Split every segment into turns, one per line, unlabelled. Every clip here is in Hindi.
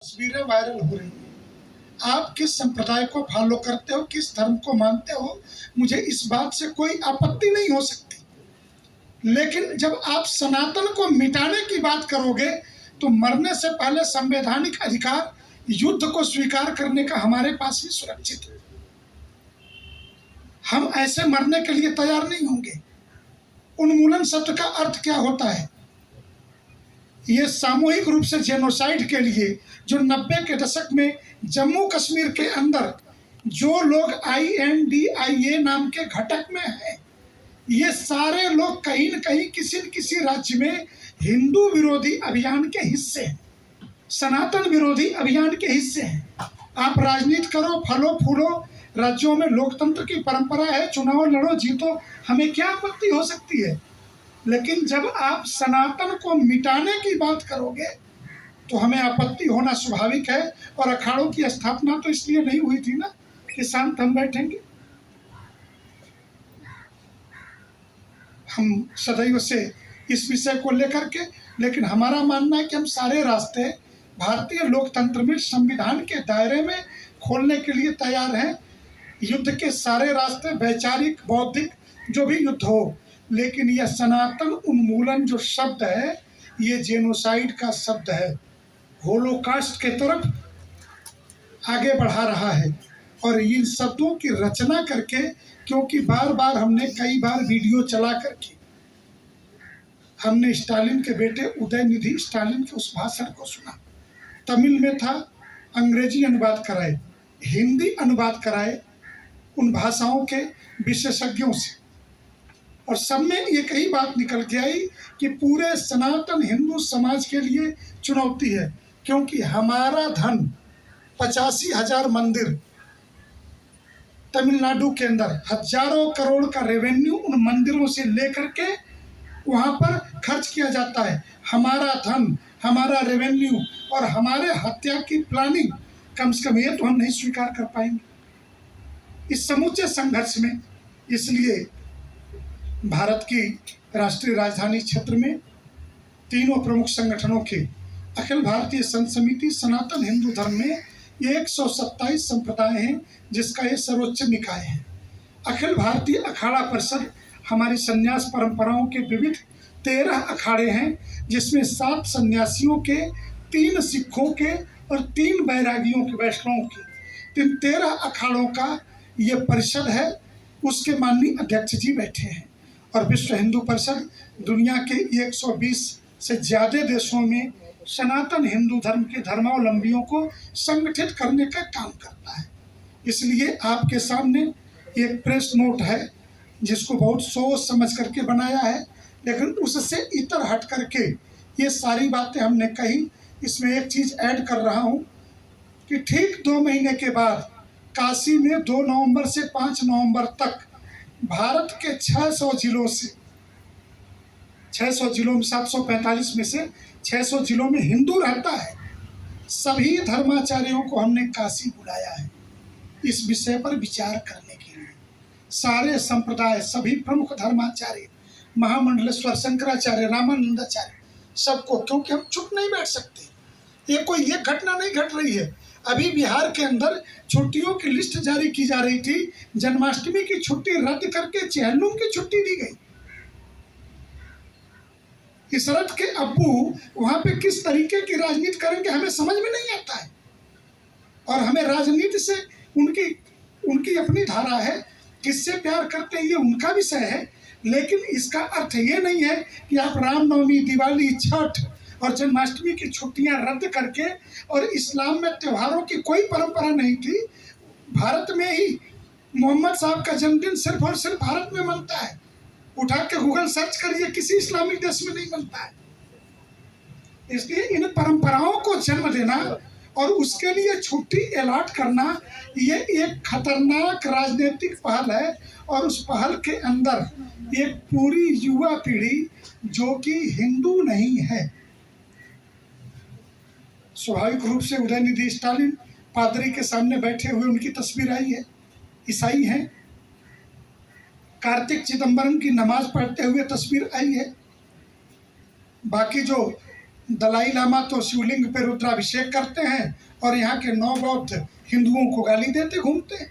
तस्वीरें वायरल हो रही हैं। आप किस संप्रदाय को फॉलो करते हो, किस धर्म को मानते हो, मुझे इस बात से कोई आपत्ति नहीं हो सकती। लेकिन जब आप सनातन को मिटाने की बात करोगे तो मरने से पहले संवैधानिक अधिकार युद्ध को स्वीकार करने का हमारे पास भी सुरक्षित है। हम ऐसे मरने के लिए तैयार नहीं होंगे। उन्मूलन शब्द का अर्थ क्या होता है? ये सामूहिक रूप से जेनोसाइड के लिए जो 90 के दशक में जम्मू कश्मीर के अंदर जो लोग INDIA नाम के घटक में हैं, ये सारे लोग कहीं न कहीं किसी न किसी राज्य में हिंदू विरोधी अभियान के हिस्से हैं, सनातन विरोधी अभियान के हिस्से हैं। आप राजनीति करो, फलो फूलो, राज्यों में लोकतंत्र की परंपरा है, चुनाव लड़ो, जीतो, हमें क्या आपत्ति हो सकती है। लेकिन जब आप सनातन को मिटाने की बात करोगे तो हमें आपत्ति होना स्वाभाविक है। और अखाड़ों की स्थापना तो इसलिए नहीं हुई थी ना कि शांत हम बैठेंगे। हम सदैव से इस विषय को लेकर के, लेकिन हमारा मानना है कि हम सारे रास्ते भारतीय लोकतंत्र में संविधान के दायरे में खोलने के लिए तैयार हैं। युद्ध के सारे रास्ते, वैचारिक, बौद्धिक, जो भी युद्ध हो, लेकिन यह सनातन उन्मूलन जो शब्द है, ये जेनोसाइड का शब्द है, होलोकास्ट के तरफ आगे बढ़ा रहा है। और इन शब्दों की रचना करके, क्योंकि बार बार हमने कई बार वीडियो चला करके हमने स्टालिन के बेटे उदयनिधि स्टालिन के उस भाषण को सुना। तमिल में था, अंग्रेजी अनुवाद कराए, हिंदी अनुवाद कराए उन भाषाओं के विशेषज्ञों से, और सब में एक ही बात निकल के आई कि पूरे सनातन हिंदू समाज के लिए चुनौती है। क्योंकि हमारा धन 85,000 मंदिर तमिलनाडु के अंदर, हजारों करोड़ का रेवेन्यू उन मंदिरों से लेकर के वहाँ पर खर्च किया जाता है। हमारा धन, हमारा रेवेन्यू और हमारे हत्या की प्लानिंग, कम से कम ये तो हम नहीं स्वीकार कर पाएंगे इस समूचे संघर्ष में। इसलिए भारत की राष्ट्रीय राजधानी क्षेत्र में तीनों प्रमुख संगठनों के अखिल भारतीय संत समिति सनातन हिंदू धर्म में ये 127 संप्रदाय हैं, जिसका ये सर्वोच्च निकाय है। अखिल भारतीय अखाड़ा परिषद हमारी संन्यास परंपराओं के विविध 13 अखाड़े हैं, जिसमें 7 सन्यासियों के, 3 सिखों के और 3 बैरागियों के, वैष्णवों के, 13 अखाड़ों का ये परिषद है। उसके माननीय अध्यक्ष जी बैठे हैं। और विश्व हिंदू परिषद दुनिया के 120 से ज़्यादा देशों में सनातन हिंदू धर्म के धर्मावलंबियों को संगठित करने का काम करता है। इसलिए आपके सामने एक प्रेस नोट है, जिसको बहुत सोच समझ करके बनाया है, लेकिन उससे इतर हट करके ये सारी बातें हमने कही। इसमें एक चीज़ ऐड कर रहा हूँ कि ठीक 2 महीने के बाद काशी में 2 नवंबर से 5 नवंबर तक भारत के 600 जिलों से, 600 जिलों में 745 में से 600 जिलों में हिंदू रहता है, सभी धर्माचार्यों को हमने काशी बुलाया है इस विषय पर विचार करने के लिए। सारे संप्रदाय, सभी प्रमुख धर्माचार्य, महामंडलेश्वर, शंकराचार्य, रामानंदाचार्य, सबको, क्योंकि हम चुप नहीं बैठ सकते। ये कोई एक घटना नहीं घट रही है। अभी बिहार के अंदर छुट्टियों की लिस्ट जारी की जा रही थी, जन्माष्टमी की छुट्टी रद्द करके चेहल्लुम की छुट्टी दी गई। इसरत के अब्बू वहां पे किस तरीके की राजनीति करेंगे हमें समझ में नहीं आता है। और हमें राजनीति से उनकी अपनी धारा है, किससे प्यार करते हैं ये उनका विषय है। लेकिन इसका अर्थ ये नहीं है कि आप रामनवमी, दिवाली, छठ और जन्माष्टमी की छुट्टियां रद्द करके, और इस्लाम में त्योहारों की कोई परंपरा नहीं थी। भारत में ही मोहम्मद साहब का जन्मदिन सिर्फ और सिर्फ भारत में मनता है। उठा के गूगल सर्च करिए, किसी इस्लामिक देश में नहीं बनता है। इसलिए इन परंपराओं को जन्म देना और उसके लिए छुट्टी अलॉट करना, ये एक खतरनाक राजनीतिक पहल है। और उस पहल के अंदर एक पूरी युवा पीढ़ी जो कि हिंदू नहीं है, स्वाभाविक रूप से उदयनिधि स्टालिन पादरी के सामने बैठे हुए उनकी तस्वीर आई है, ईसाई हैं। कार्तिक चिदंबरम की नमाज पढ़ते हुए तस्वीर आई है। बाकी जो दलाई लामा तो शिवलिंग पे रुद्राभिषेक करते हैं और यहाँ के 9 बौद्ध हिंदुओं को गाली देते घूमते हैं।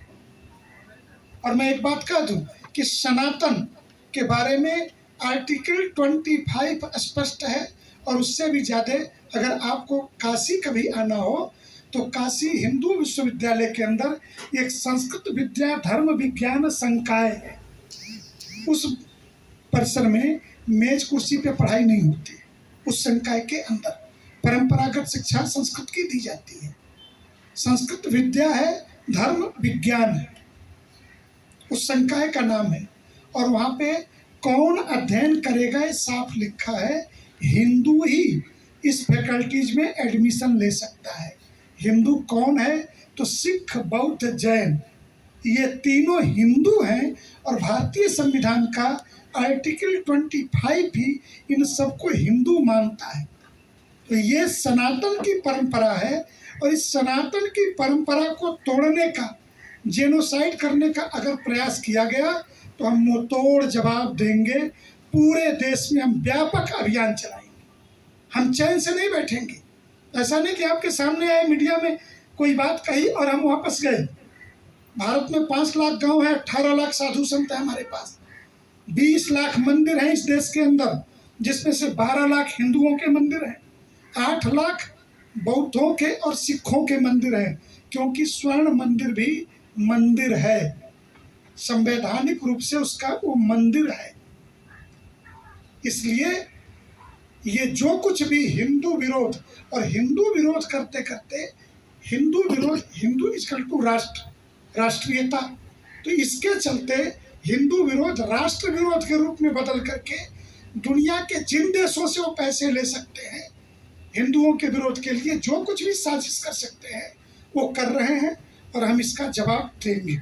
और मैं एक बात कह दूं कि सनातन के बारे में आर्टिकल 25 स्पष्ट है, और उससे भी ज़्यादा अगर आपको काशी कभी आना हो तो काशी हिंदू विश्वविद्यालय के अंदर एक संस्कृत विद्या धर्म विज्ञान संकाय है। उस परिसर में मेज कुर्सी पे पढ़ाई नहीं होती। उस संकाय के अंदर परंपरागत शिक्षा संस्कृत की दी जाती है। संस्कृत विद्या है, धर्म विज्ञान है, उस संकाय का नाम है। और वहाँ पे कौन अध्ययन करेगा ये साफ लिखा है, हिंदू ही इस फैकल्टीज में एडमिशन ले सकता है। हिंदू कौन है? तो सिख, बौद्ध, जैन, ये तीनों हिंदू हैं। और भारतीय संविधान का आर्टिकल 25 भी इन सबको हिंदू मानता है। तो ये सनातन की परंपरा है, और इस सनातन की परंपरा को तोड़ने का, जेनोसाइड करने का अगर प्रयास किया गया तो हम मुंहतोड़ जवाब देंगे। पूरे देश में हम व्यापक अभियान चलाएंगे। हम चैन से नहीं बैठेंगे। ऐसा नहीं कि आपके सामने आए, मीडिया में कोई बात कही और हम वापस गए। भारत में 5 लाख गांव है, 18 लाख साधु संत है हमारे पास, 20 लाख मंदिर हैं इस देश के अंदर, जिसमें से 12 लाख हिंदुओं के मंदिर हैं, 8 लाख बौद्धों के और सिखों के मंदिर हैं, क्योंकि स्वर्ण मंदिर भी मंदिर है, संवैधानिक रूप से उसका वो मंदिर है। इसलिए ये जो कुछ भी हिंदू विरोध, और हिंदू विरोध करते करते हिंदू विरोध, हिंदू इक्वल टू राष्ट्र, राष्ट्रीयता, तो इसके चलते हिंदू विरोध राष्ट्र विरोध के रूप में बदल करके दुनिया के जिन देशों से वो पैसे ले सकते हैं, हिंदुओं के विरोध के लिए जो कुछ भी साजिश कर सकते हैं वो कर रहे हैं, और हम इसका जवाब देंगे।